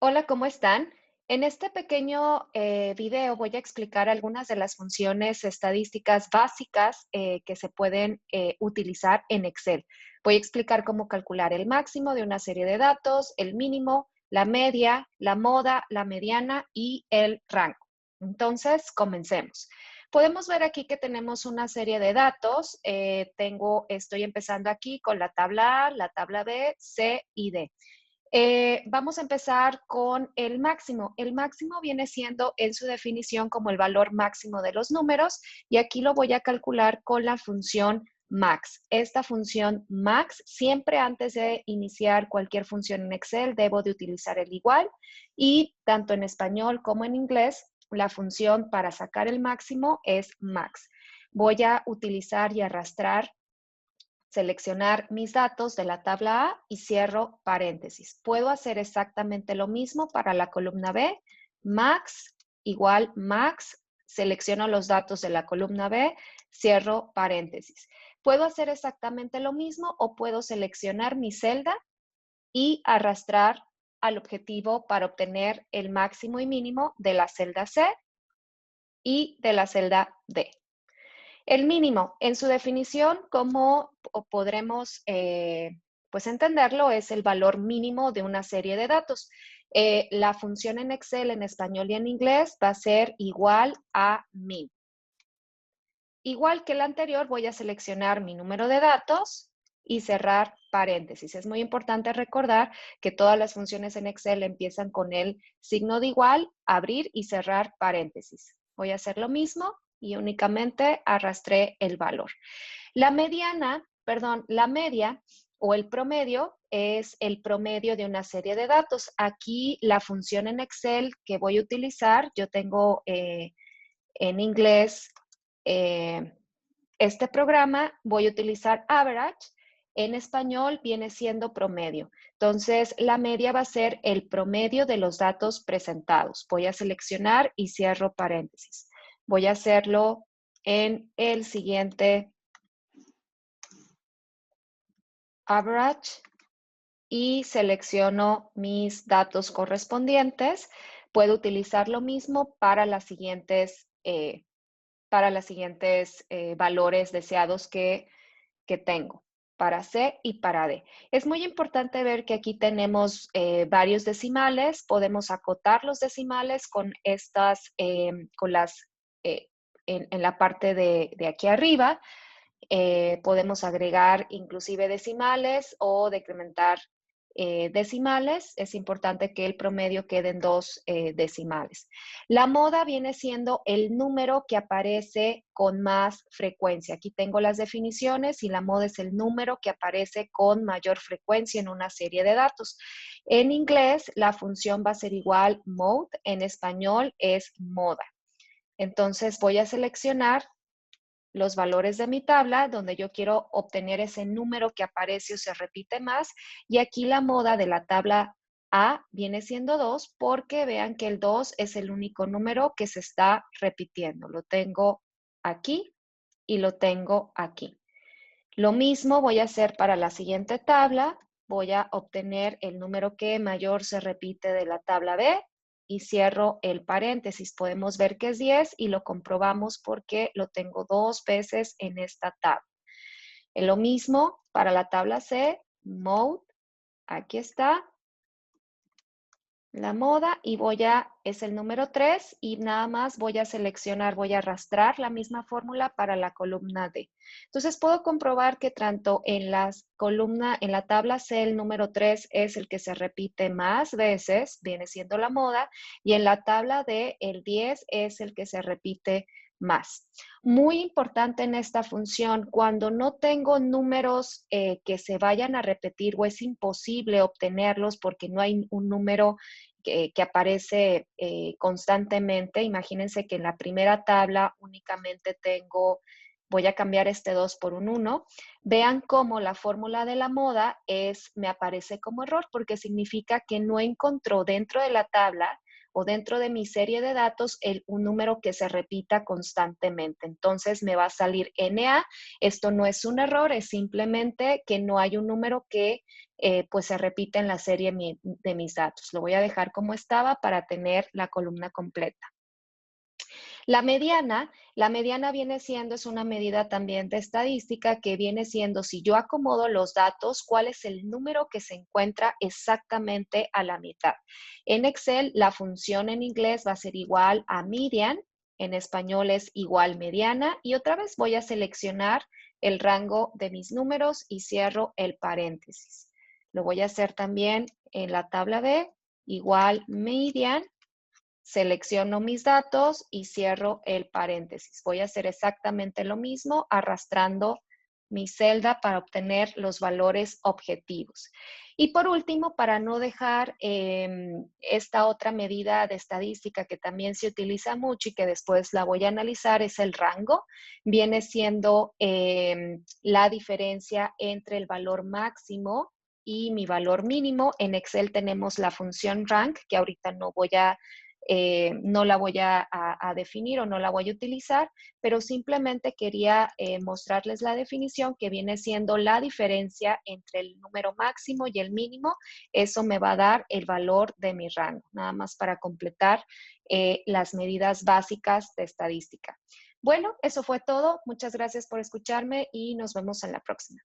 Hola, ¿cómo están? En este pequeño video voy a explicar algunas de las funciones estadísticas básicas que se pueden utilizar en Excel. Voy a explicar cómo calcular el máximo de una serie de datos, el mínimo, la media, la moda, la mediana y el rango. Entonces, comencemos. Podemos ver aquí que tenemos una serie de datos. Estoy empezando aquí con la tabla A, la tabla B, C y D. Vamos a empezar con el máximo. El máximo viene siendo en su definición como el valor máximo de los números y aquí lo voy a calcular con la función max. Esta función max, siempre antes de iniciar cualquier función en Excel, debo de utilizar el igual y tanto en español como en inglés, la función para sacar el máximo es max. Voy a utilizar y arrastrar seleccionar mis datos de la tabla A y cierro paréntesis. Puedo hacer exactamente lo mismo para la columna B, max igual max, selecciono los datos de la columna B, cierro paréntesis. Puedo hacer exactamente lo mismo o puedo seleccionar mi celda y arrastrar al objetivo para obtener el máximo y mínimo de la celda C y de la celda D. El mínimo, en su definición, como podremos pues entenderlo, es el valor mínimo de una serie de datos. La función en Excel en español y en inglés va a ser igual a min. Igual que la anterior, voy a seleccionar mi número de datos y cerrar paréntesis. Es muy importante recordar que todas las funciones en Excel empiezan con el signo de igual, abrir y cerrar paréntesis. Voy a hacer lo mismo y únicamente arrastré el valor. La la media o el promedio es el promedio de una serie de datos. Aquí la función en Excel que voy a utilizar, yo tengo en inglés eh, este programa, voy a utilizar average. En español viene siendo promedio. Entonces, la media va a ser el promedio de los datos presentados. Voy a seleccionar y cierro paréntesis. Voy a hacerlo en el siguiente average y selecciono mis datos correspondientes. Puedo utilizar lo mismo para las siguientes valores deseados que tengo para C y para D. Es muy importante ver que aquí tenemos varios decimales, podemos acotar los decimales con eh, en la parte de aquí arriba, podemos agregar inclusive decimales o decrementar decimales. Es importante que el promedio quede en dos decimales. La moda viene siendo el número que aparece con más frecuencia. Aquí tengo las definiciones y la moda es el número que aparece con mayor frecuencia en una serie de datos. En inglés, la función va a ser igual mode, en español es moda. Entonces voy a seleccionar los valores de mi tabla, donde yo quiero obtener ese número que aparece o se repite más. Y aquí la moda de la tabla A viene siendo 2, porque vean que el 2 es el único número que se está repitiendo. Lo tengo aquí y lo tengo aquí. Lo mismo voy a hacer para la siguiente tabla. Voy a obtener el número que mayor se repite de la tabla B y cierro el paréntesis. Podemos ver que es 10 y lo comprobamos porque lo tengo dos veces en esta tabla. Lo mismo para la tabla C, mode, aquí está, la moda y es el número 3 y nada más voy a seleccionar, voy a arrastrar la misma fórmula para la columna D. Entonces puedo comprobar que tanto en en la tabla C el número 3 es el que se repite más veces, viene siendo la moda, y en la tabla D el 10 es el que se repite más. Muy importante en esta función, cuando no tengo números que se vayan a repetir o es imposible obtenerlos porque no hay un número que aparece constantemente. Imagínense que en la primera tabla únicamente voy a cambiar este 2 por un 1. Vean cómo la fórmula de la moda me aparece como error porque significa que no encontró dentro de la tabla o dentro de mi serie de datos un número que se repita constantemente. Entonces me va a salir NA. Esto no es un error, es simplemente que no hay un número que pues se repite en la serie de mis datos. Lo voy a dejar como estaba para tener la columna completa. La mediana viene siendo, es una medida también de estadística que viene siendo, si yo acomodo los datos, cuál es el número que se encuentra exactamente a la mitad. En Excel, la función en inglés va a ser igual a median, en español es igual mediana, y otra vez voy a seleccionar el rango de mis números y cierro el paréntesis. Lo voy a hacer también en la tabla B, igual median. Selecciono mis datos y cierro el paréntesis. Voy a hacer exactamente lo mismo arrastrando mi celda para obtener los valores objetivos. Y por último, para no dejar esta otra medida de estadística que también se utiliza mucho y que después la voy a analizar, es el rango. Viene siendo la diferencia entre el valor máximo y mi valor mínimo. En Excel tenemos la función rank, que ahorita no la voy a definir o no la voy a utilizar, pero simplemente quería mostrarles la definición que viene siendo la diferencia entre el número máximo y el mínimo. Eso me va a dar el valor de mi rango, nada más para completar las medidas básicas de estadística. Bueno, eso fue todo. Muchas gracias por escucharme y nos vemos en la próxima.